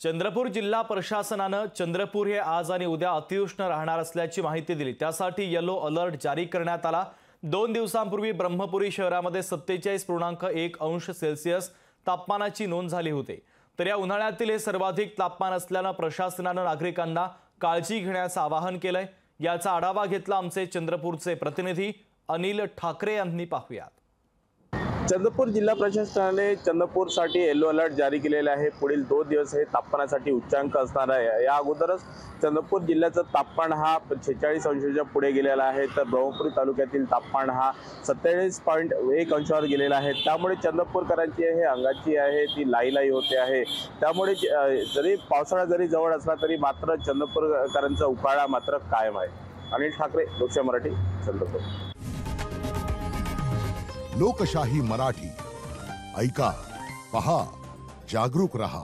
चंद्रपूर जिल्हा प्रशासनाने चंद्रपूर हे आज आणि उद्या अतिउष्ण राहणार असल्याची माहिती दिली। त्यासाठी येलो अलर्ट जारी करण्यात आला। 2 दिवसांपूर्वी ब्रह्मपुरी शहरामध्ये 47.1 अंश सेल्सिअस तापमानाची नोंद झाली होती। तर या उन्हाळ्यातील हे सर्वाधिक तापमान असल्याने प्रशासनाने नागरिकांना काळजी घेण्याचे आवाहन केलंय। याचा आढावा घेतला आमचे चंद्रपूरचे प्रतिनिधी अनिल ठाकरे यांनी। पाहूया। चंद्रपूर जिल्हा प्रशासनाने चंद्रपूरसाठी येलो अलर्ट जारी केलेला आहे। पुढील 2 दिवस हे तापमानासाठी उच्चांक असणार आहे। या अगोदरच चंद्रपूर जिल्ह्याचं तापमान हा 46 अंशाच्या पुढे गेलेला आहे, तर ब्रह्मपुरी तालुक्यातील तापमान हा 47.1 अंशावर गेलेला आहे। त्यामुळे चंद्रपूरकरांची हे अंगाची आहे ती लाई होते आहे। त्यामुळे जरी पावसाळा जरी जवळ असला तरी मात्र चंद्रपूरकरांचा उकाळा मात्र कायम आहे। अनिल ठाकरे, लोकशाही मराठी, चंद्रपूर। लोकशाही मराठी ऐका, पहा, जागरूक रहा।